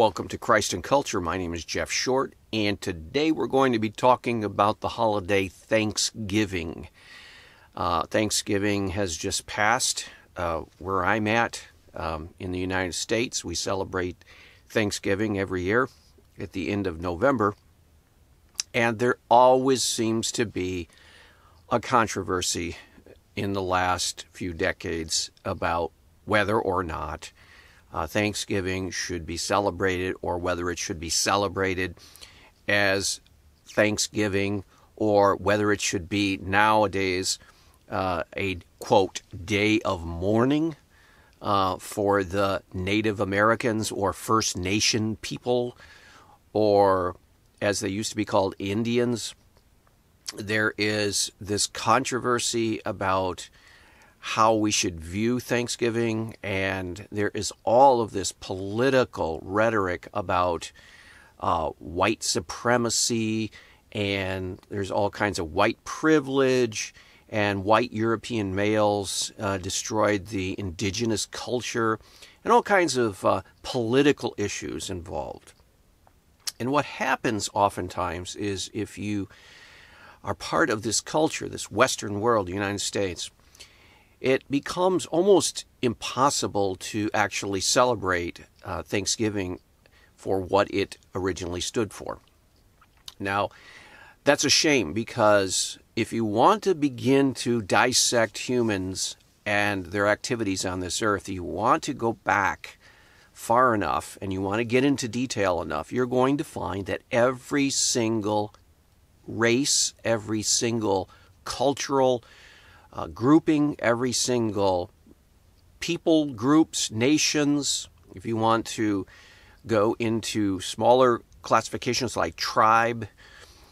Welcome to Christ and Culture. My name is Jeff Short, and today we're going to be talking about the holiday Thanksgiving. Thanksgiving has just passed. Where I'm at in the United States, we celebrate Thanksgiving every year at the end of November, and there always seems to be a controversy in the last few decades about whether or not Thanksgiving should be celebrated, or whether it should be celebrated as Thanksgiving, or whether it should be nowadays a, quote, day of mourning for the Native Americans or First Nation people, or as they used to be called, Indians. There is this controversy about how we should view Thanksgiving, and there is all of this political rhetoric about white supremacy, and there's all kinds of white privilege, and white European males destroyed the indigenous culture, and all kinds of political issues involved. And what happens oftentimes is, if you are part of this culture, this Western world, the United States, it becomes almost impossible to actually celebrate Thanksgiving for what it originally stood for. Now, that's a shame, because if you want to begin to dissect humans and their activities on this earth, you want to go back far enough and you want to get into detail enough, you're going to find that every single race, every single cultural grouping, every single people groups, nations, if you want to go into smaller classifications like tribe,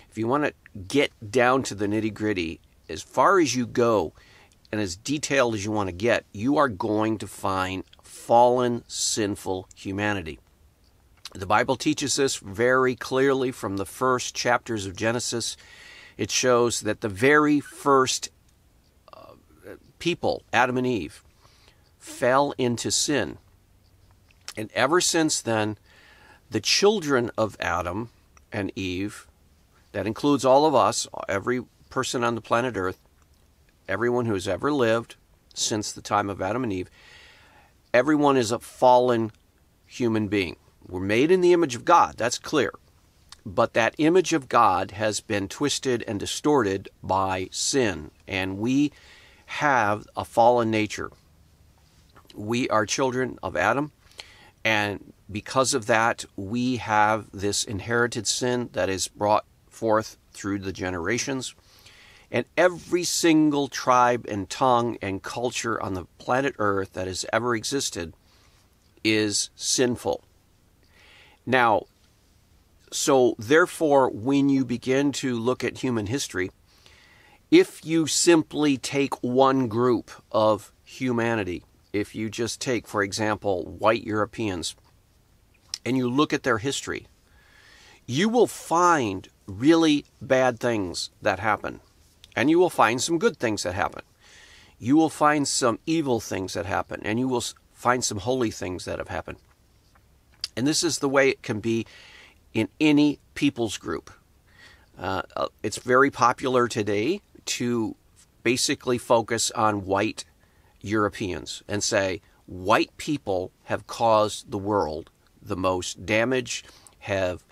if you want to get down to the nitty-gritty, as far as you go and as detailed as you want to get, you are going to find fallen, sinful humanity. The Bible teaches this very clearly from the first chapters of Genesis. It shows that the very first people, Adam and Eve, fell into sin. And ever since then, the children of Adam and Eve, that includes all of us, every person on the planet Earth, everyone who has ever lived since the time of Adam and Eve, everyone is a fallen human being. We're made in the image of God, that's clear. But that image of God has been twisted and distorted by sin, and we have a fallen nature. We are children of Adam, and because of that, we have this inherited sin that is brought forth through the generations. And every single tribe and tongue and culture on the planet Earth that has ever existed is sinful. Now, so therefore, when you begin to look at human history, if you simply take one group of humanity, if you just take, for example, white Europeans, and you look at their history, you will find really bad things that happen. And you will find some good things that happen. You will find some evil things that happen. And you will find some holy things that have happened. And this is the way it can be in any people's group. It's very popular today to basically focus on white Europeans and say, white people have caused the world the most damage, have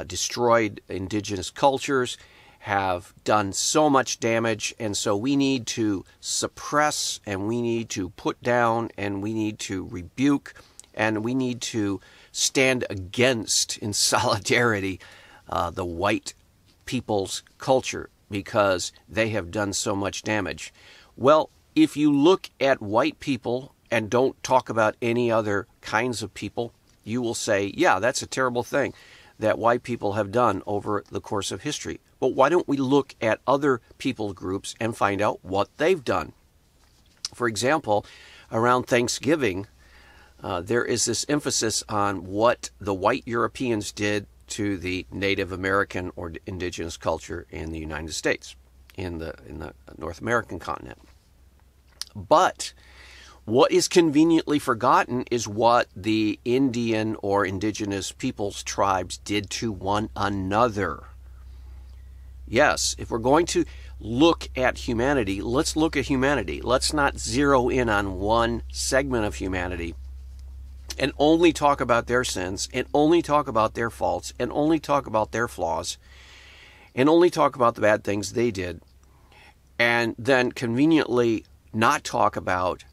destroyed indigenous cultures, have done so much damage, and so we need to suppress, and we need to put down, and we need to rebuke, and we need to stand against, in solidarity, the white people's culture, because they have done so much damage. Well, if you look at white people and don't talk about any other kinds of people, you will say, yeah, that's a terrible thing that white people have done over the course of history. But why don't we look at other people groups and find out what they've done? For example, around Thanksgiving, there is this emphasis on what the white Europeans did to the Native American or indigenous culture in the United States, in the North American continent. But What is conveniently forgotten is what the Indian or indigenous peoples tribes did to one another. Yes, if we're going to look at humanity, let's look at humanity. Let's not zero in on one segment of humanity and only talk about their sins, and only talk about their faults, and only talk about their flaws, and only talk about the bad things they did, and then conveniently not talk about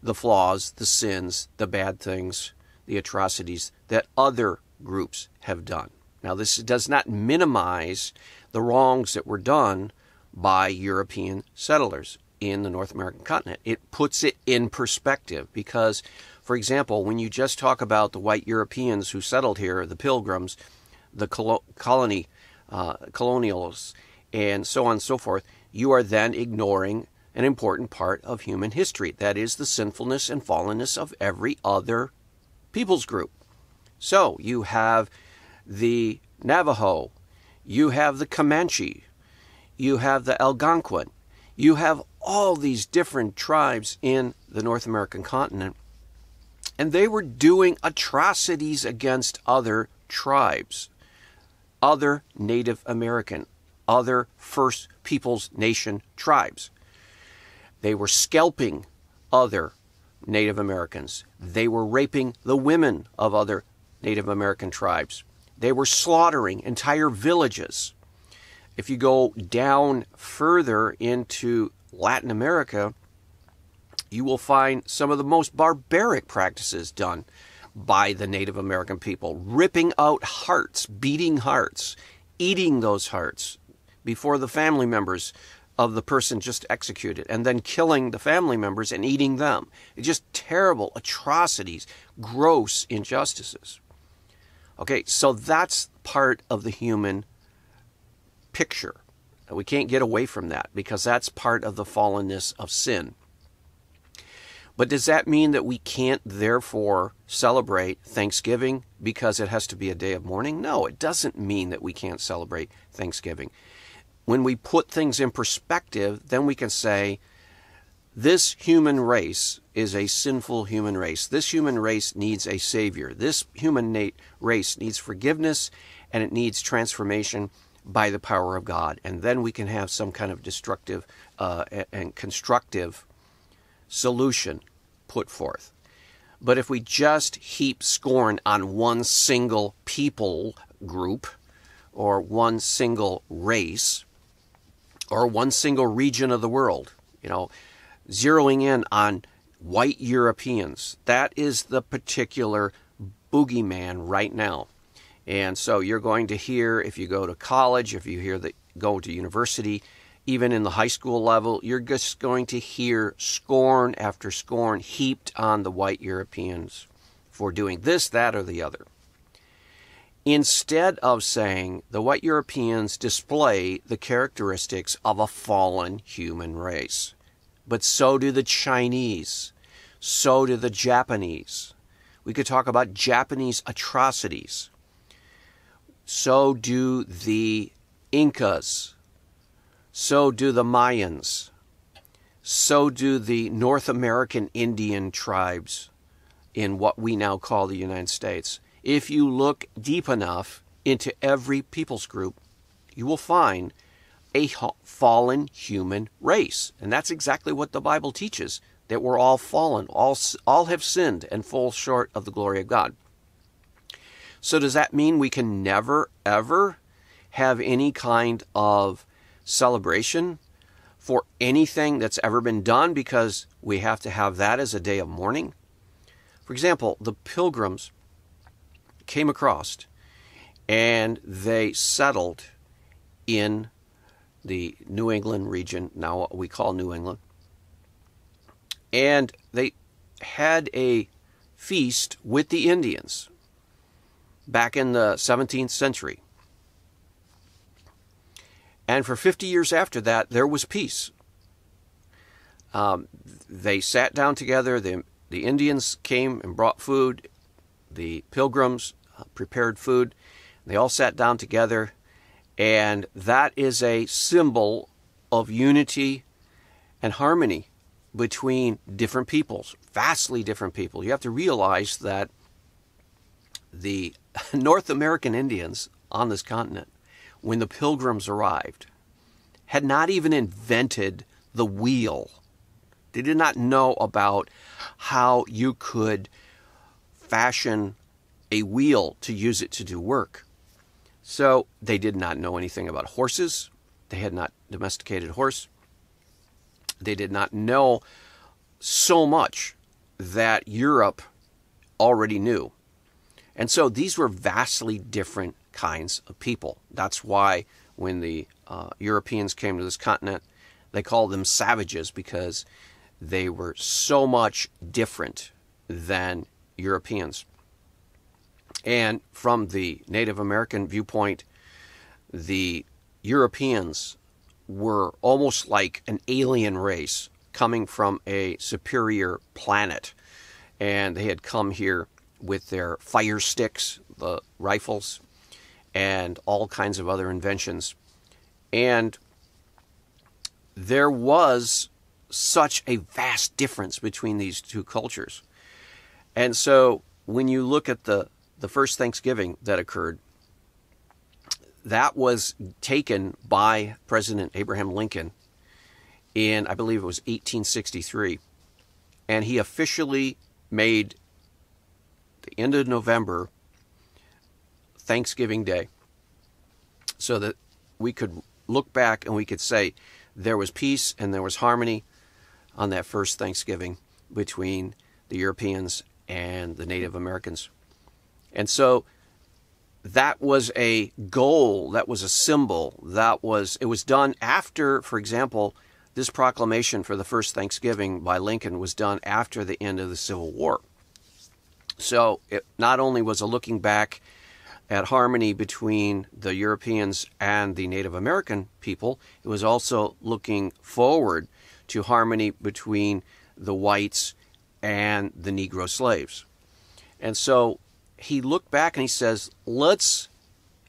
the flaws, the sins, the bad things, the atrocities that other groups have done. Now, this does not minimize the wrongs that were done by European settlers in the North American continent. It puts it in perspective because, for example, when you just talk about the white Europeans who settled here, the Pilgrims, the colonials, and so on and so forth, you are then ignoring an important part of human history. That is the sinfulness and fallenness of every other peoples group. So you have the Navajo, you have the Comanche, you have the Algonquin, you have all these different tribes in the North American continent, and they were doing atrocities against other tribes, other Native American, other First Peoples Nation tribes. They were scalping other Native Americans. They were raping the women of other Native American tribes. They were slaughtering entire villages. If you go down further into Latin America, you will find some of the most barbaric practices done by the Native American people, ripping out hearts, beating hearts, eating those hearts before the family members of the person just executed, and then killing the family members and eating them. It's just terrible atrocities, gross injustices. Okay, so that's part of the human picture. We can't get away from that because that's part of the fallenness of sin. But does that mean that we can't therefore celebrate Thanksgiving because it has to be a day of mourning? No, it doesn't mean that we can't celebrate Thanksgiving. When we put things in perspective, then we can say, this human race is a sinful human race. This human race needs a savior. This human race needs forgiveness, and it needs transformation by the power of God. And then we can have some kind of destructive and constructive solution put forth. But if we just heap scorn on one single people group, or one single race, or one single region of the world, zeroing in on white Europeans, that is the particular boogeyman right now. And so you're going to hear, if you go to college, if you hear that go to university, even in the high school level, you're just going to hear scorn after scorn heaped on the white Europeans for doing this, that, or the other. Instead of saying the white Europeans display the characteristics of a fallen human race. But so do the Chinese. So do the Japanese. We could talk about Japanese atrocities. So do the Incas. So do the Mayans. So do the North American Indian tribes in what we now call the United States. If you look deep enough into every people's group, you will find a fallen human race. And that's exactly what the Bible teaches, that we're all fallen, all have sinned and fall short of the glory of God. So does that mean we can never, ever have any kind of celebration for anything that's ever been done because we have to have that as a day of mourning? For example, the Pilgrims came across and they settled in the New England region, now what we call New England, and they had a feast with the Indians back in the 17th century. And for 50 years after that, there was peace. They sat down together. The Indians came and brought food. The Pilgrims prepared food. They all sat down together. And that is a symbol of unity and harmony between different peoples, vastly different people. You have to realize that the North American Indians on this continent, when the Pilgrims arrived, had not even invented the wheel. They did not know about how you could fashion a wheel to use it to do work. So they did not know anything about horses. They had not domesticated horse. They did not know so much that Europe already knew. And so these were vastly different kinds of people. That's why when the Europeans came to this continent, they called them savages, because they were so much different than Europeans. And from the Native American viewpoint, the Europeans were almost like an alien race coming from a superior planet. And they had come here with their fire sticks, the rifles, and all kinds of other inventions. And there was such a vast difference between these two cultures. And so when you look at the first Thanksgiving that occurred, that was taken by President Abraham Lincoln in, I believe it was 1863. And he officially made the end of November Thanksgiving Day, so that we could look back and we could say there was peace and there was harmony on that first Thanksgiving between the Europeans and the Native Americans. And so that was a goal, that was a symbol, it was done after, for example, this proclamation for the first Thanksgiving by Lincoln was done after the end of the Civil War. So it not only was a looking back at harmony between the Europeans and the Native American people, it was also looking forward to harmony between the whites and the Negro slaves. And so he looked back and he says, let's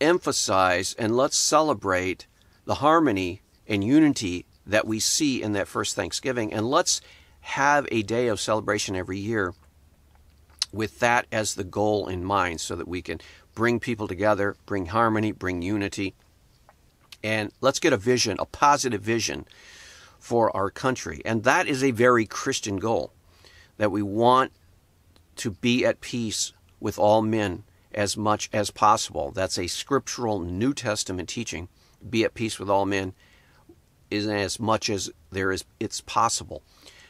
emphasize and let's celebrate the harmony and unity that we see in that first Thanksgiving, and let's have a day of celebration every year with that as the goal in mind, so that we can bring people together, bring harmony, bring unity, and let's get a vision, a positive vision for our country. And that is a very Christian goal, that we want to be at peace with all men as much as possible. That's a scriptural New Testament teaching. Be at peace with all men is as much as it's possible.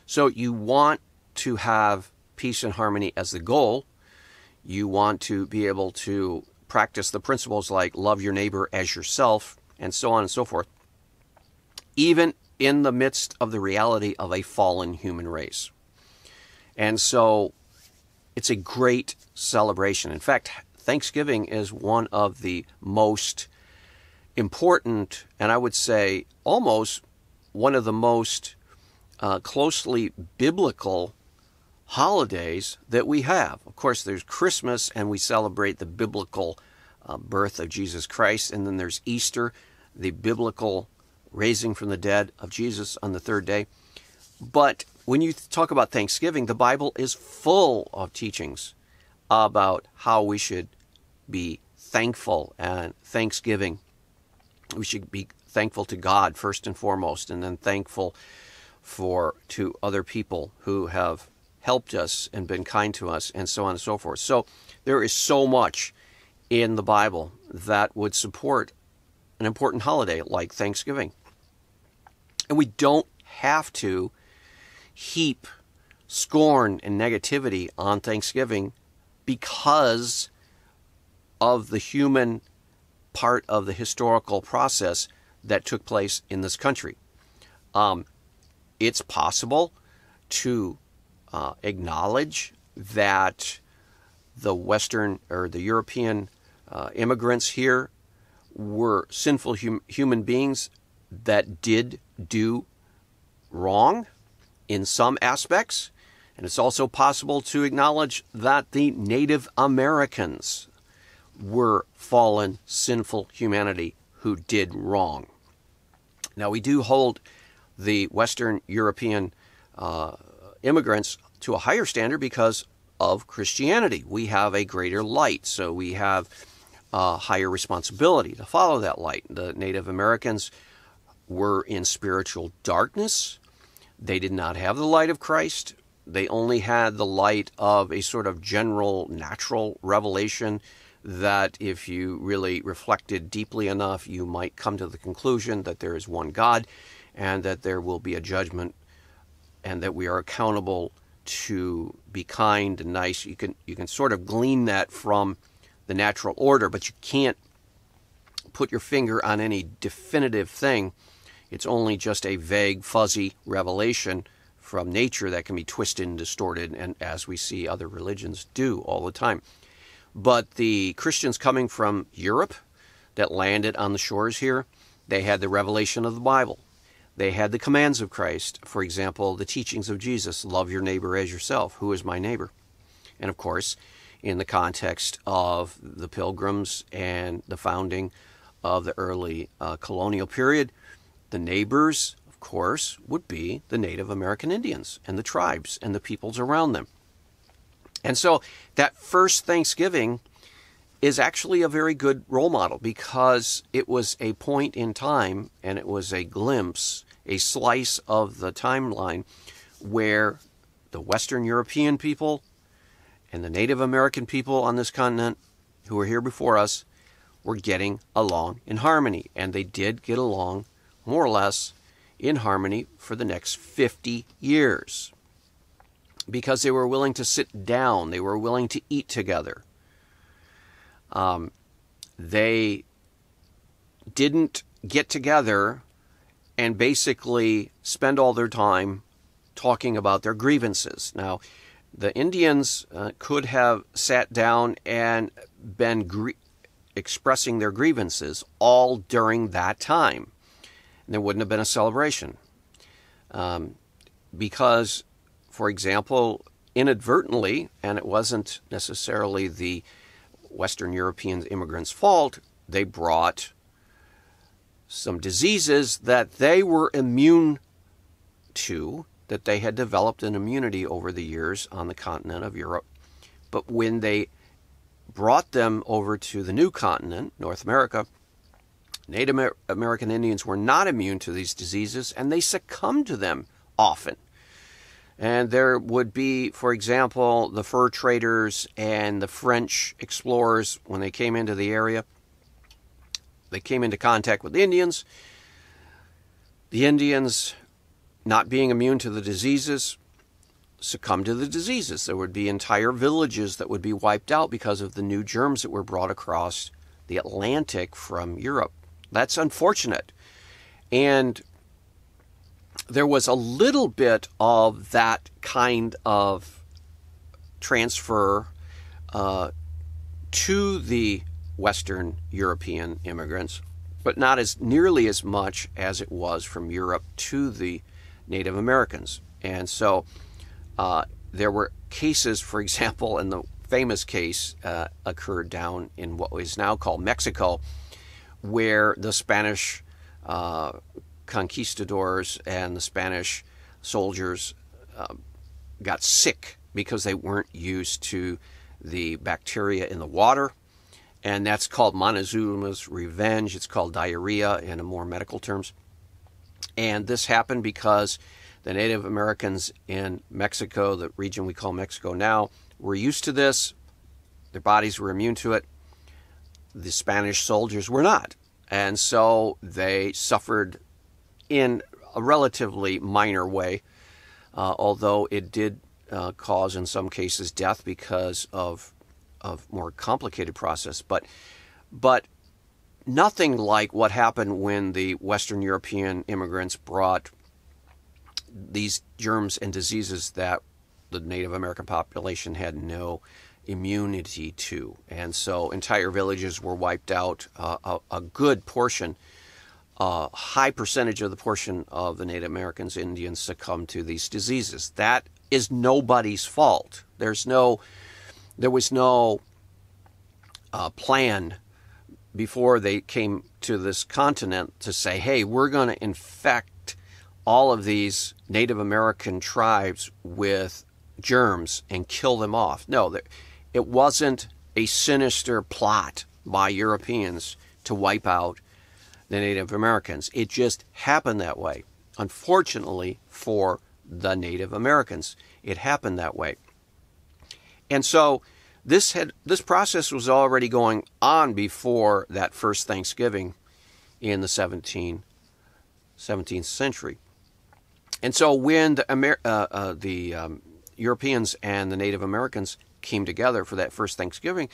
So you want to have peace and harmony as the goal. You want to be able to practice the principles like love your neighbor as yourself, and so on and so forth, even in the midst of the reality of a fallen human race. And so it's a great celebration. In fact, Thanksgiving is one of the most important, and I would say almost one of the most closely biblical holidays that we have. Of course, there's Christmas, and we celebrate the biblical birth of Jesus Christ, and then there's Easter, the biblical raising from the dead of Jesus on the third day. But when you talk about Thanksgiving, the Bible is full of teachings about how we should be thankful and thanksgiving. We should be thankful to God first and foremost, and then thankful to other people who have helped us and been kind to us, and so on and so forth. So there is so much in the Bible that would support an important holiday like Thanksgiving. And we don't have to heap scorn and negativity on Thanksgiving because of the human part of the historical process that took place in this country. It's possible to acknowledge that the Western or the European immigrants here were sinful human beings that did do wrong in some aspects. And it's also possible to acknowledge that the Native Americans were fallen, sinful humanity who did wrong. Now, we do hold the Western European immigrants to a higher standard because of Christianity. We have a greater light, so we have a higher responsibility to follow that light. The Native Americans were in spiritual darkness. They did not have the light of Christ. They only had the light of a sort of general natural revelation that if you really reflected deeply enough, you might come to the conclusion that there is one God and that there will be a judgment and that we are accountable to be kind and nice. You can sort of glean that from the natural order, but you can't put your finger on any definitive thing. It's only just a vague, fuzzy revelation from nature that can be twisted and distorted, and as we see other religions do all the time. But the Christians coming from Europe that landed on the shores here, they had the revelation of the Bible. They had the commands of Christ. For example, the teachings of Jesus, love your neighbor as yourself. Who is my neighbor? And of course, in the context of the Pilgrims and the founding of the early colonial period, the neighbors, of course, would be the Native American Indians and the tribes and the peoples around them. And so that first Thanksgiving is actually a very good role model because it was a point in time and it was a glimpse, a slice of the timeline where the Western European people and the Native American people on this continent who were here before us were getting along in harmony. And they did get along more or less in harmony for the next 50 years because they were willing to sit down. They were willing to eat together. They didn't get together and basically spend all their time talking about their grievances. Now, the Indians could have sat down and been expressing their grievances all during that time. And there wouldn't have been a celebration. Because, for example, inadvertently, and it wasn't necessarily the Western European immigrants' fault, they brought some diseases that they were immune to, that they had developed an immunity over the years on the continent of Europe. But when they brought them over to the new continent, North America, Native American Indians were not immune to these diseases, and they succumbed to them often. And there would be, for example, the fur traders and the French explorers, when they came into the area, they came into contact with the Indians. The Indians, not being immune to the diseases, succumbed to the diseases. There would be entire villages that would be wiped out because of the new germs that were brought across the Atlantic from Europe. That's unfortunate. And there was a little bit of that kind of transfer to the Western European immigrants, but not as nearly as much as it was from Europe to the Native Americans. And so there were cases, for example, and the famous case occurred down in what is now called Mexico, where the Spanish conquistadors and the Spanish soldiers got sick because they weren't used to the bacteria in the water. And that's called Montezuma's revenge. It's called diarrhea in more medical terms. And this happened because the Native Americans in Mexico, the region we call Mexico now, were used to this. Their bodies were immune to it. The Spanish soldiers were not. And so they suffered in a relatively minor way, although it did cause, in some cases, death because of more complicated process. But nothing like what happened when the Western European immigrants brought these germs and diseases that the Native American population had no immunity to. And so entire villages were wiped out. A good portion, a high percentage of the portion of the Native Americans, Indians, succumbed to these diseases. That is nobody's fault. There was no plan before they came to this continent to say, hey, we're going to infect all of these Native American tribes with germs and kill them off. No, it wasn't a sinister plot by Europeans to wipe out the Native Americans. It just happened that way. Unfortunately for the Native Americans, it happened that way. And so this process was already going on before that first Thanksgiving in the 17th century. And so when the Europeans and the Native Americans came together for that first Thanksgiving,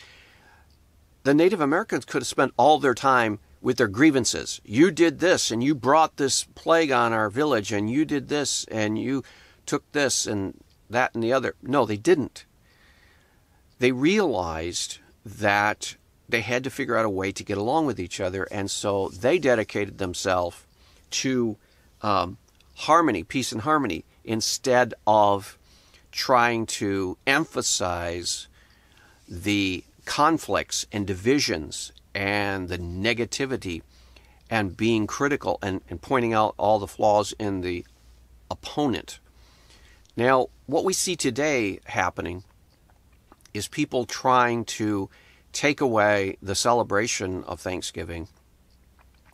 the Native Americans could have spent all their time with their grievances. You did this, and you brought this plague on our village, and you did this, and you took this and that and the other. No, they didn't. They realized that they had to figure out a way to get along with each other, and so they dedicated themselves to harmony, peace and harmony, instead of trying to emphasize the conflicts and divisions and the negativity and being critical and pointing out all the flaws in the opponent. Now, what we see today happening is people trying to take away the celebration of Thanksgiving.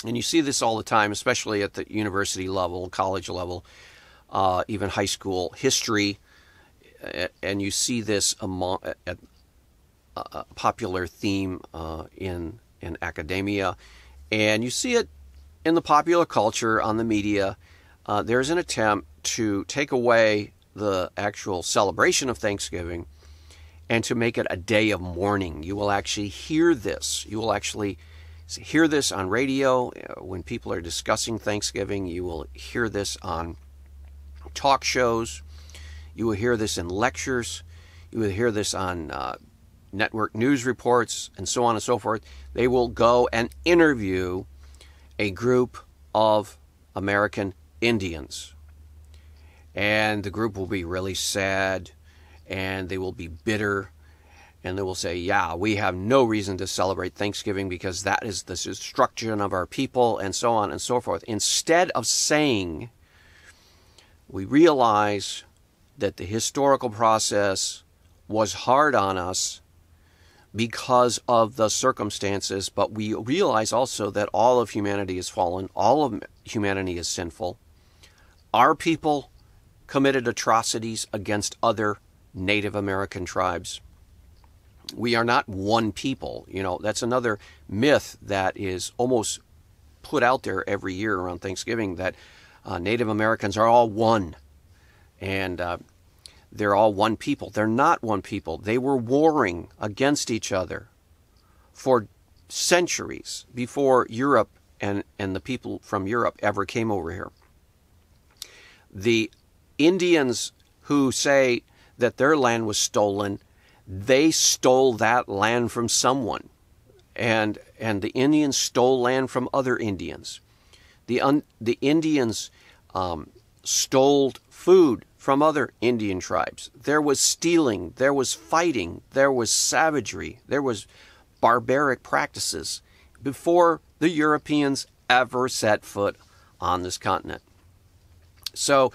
And you see this all the time, especially at the university level, college level, even high school history. And you see this at a popular theme in academia. And you see it in the popular culture, on the media. There's an attempt to take away the actual celebration of Thanksgiving and to make it a day of mourning. You will actually hear this. You will actually hear this on radio when people are discussing Thanksgiving. You will hear this on talk shows. You will hear this in lectures. You will hear this on network news reports and so on and so forth. They will go and interview a group of American Indians. And the group will be really sad, and they will be bitter, and they will say, yeah, we have no reason to celebrate Thanksgiving because that is the destruction of our people, and so on and so forth. Instead of saying, we realize that the historical process was hard on us because of the circumstances, but we realize also that all of humanity is fallen, all of humanity is sinful. Our people committed atrocities against other Native American tribes. We are not one people. You know, that's another myth that is almost put out there every year around Thanksgiving, that Native Americans are all one, and they're all one people. They're not one people. They were warring against each other for centuries before Europe and the people from Europe ever came over here. The Indians who say that their land was stolen, they stole that land from someone. And the Indians stole land from other Indians. The Indians stole food from other Indian tribes. There was stealing, there was fighting, there was savagery, there was barbaric practices before the Europeans ever set foot on this continent. So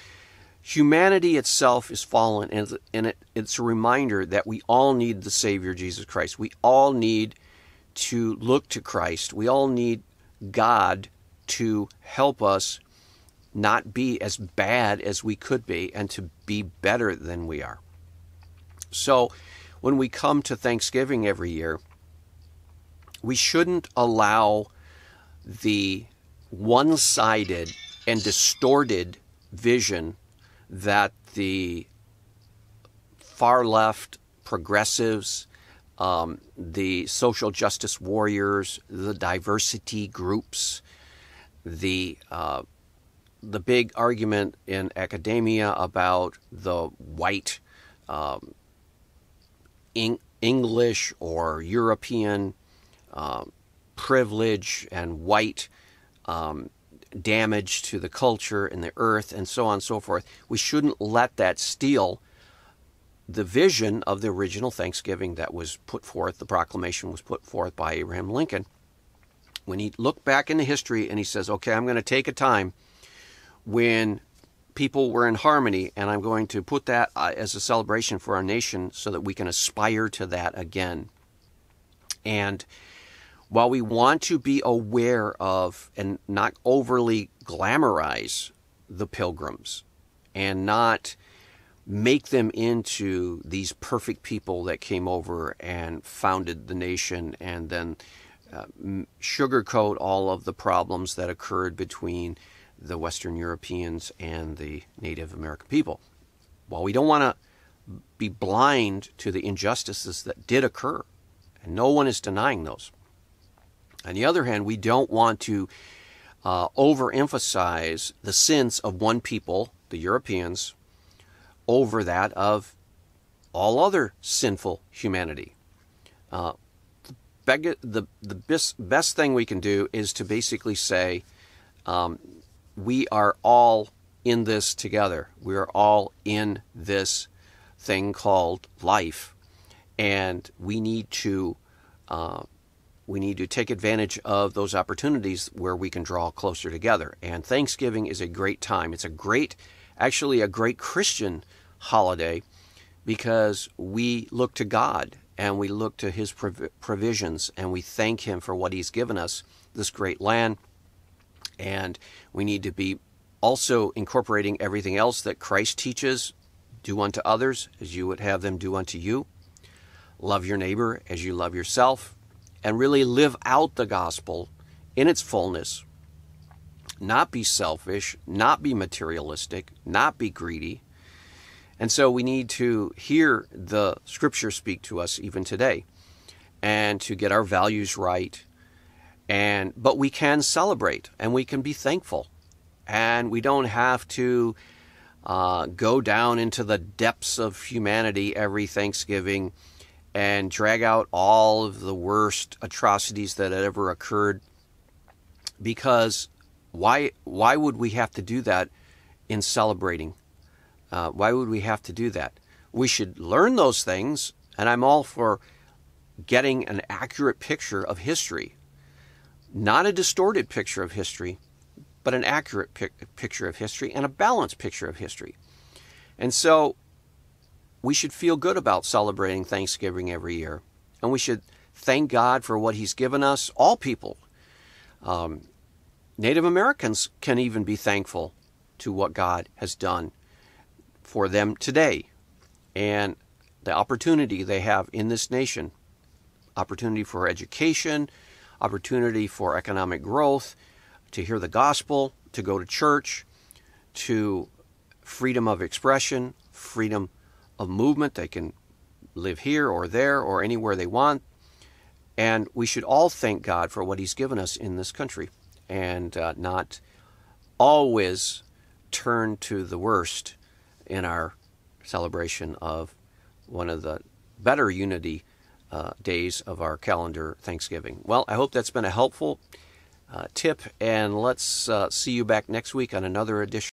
humanity itself is fallen, and it's a reminder that we all need the Savior, Jesus Christ. We all need to look to Christ. We all need God to help us not be as bad as we could be and to be better than we are. So when we come to Thanksgiving every year, we shouldn't allow the one-sided and distorted vision that the far-left progressives, the social justice warriors, the diversity groups, the big argument in academia about the white English or European privilege and white damage to the culture and the earth and so on and so forth. We shouldn't let that steal the vision of the original Thanksgiving that was put forth. The proclamation was put forth by Abraham Lincoln. When he looked back into history and he says, okay, I'm going to take a time when people were in harmony, and I'm going to put that as a celebration for our nation so that we can aspire to that again. And while we want to be aware of and not overly glamorize the Pilgrims and not make them into these perfect people that came over and founded the nation and then sugarcoat all of the problems that occurred between the Western Europeans and the Native American people. While we don't want to be blind to the injustices that did occur, and no one is denying those, on the other hand, we don't want to overemphasize the sins of one people, the Europeans, over that of all other sinful humanity. The best thing we can do is to basically say, we are all in this together. We are all in this thing called life, and we need to take advantage of those opportunities where we can draw closer together. And Thanksgiving is a great time. It's actually a great Christian holiday, because we look to God and we look to His provisions, and we thank Him for what He's given us, this great land. And we need to be also incorporating everything else that Christ teaches. Do unto others as you would have them do unto you. Love your neighbor as you love yourself. And really live out the gospel in its fullness. Not be selfish, not be materialistic, not be greedy. And so we need to hear the Scripture speak to us even today, and to get our values right. But we can celebrate, and we can be thankful, and we don't have to go down into the depths of humanity every Thanksgiving and drag out all of the worst atrocities that had ever occurred. Because why would we have to do that in celebrating? Why would we have to do that? We should learn those things, and I'm all for getting an accurate picture of history. Not a distorted picture of history, but an accurate picture of history and a balanced picture of history. And so we should feel good about celebrating Thanksgiving every year. And we should thank God for what He's given us, all people. Native Americans can even be thankful to what God has done for them today, and the opportunity they have in this nation, opportunity for education, opportunity for economic growth, to hear the gospel, to go to church, to freedom of expression, freedom of movement. They can live here or there or anywhere they want. And we should all thank God for what He's given us in this country, and not always turn to the worst in our celebration of one of the better unity days of our calendar, Thanksgiving. Well, I hope that's been a helpful tip, and let's see you back next week on another edition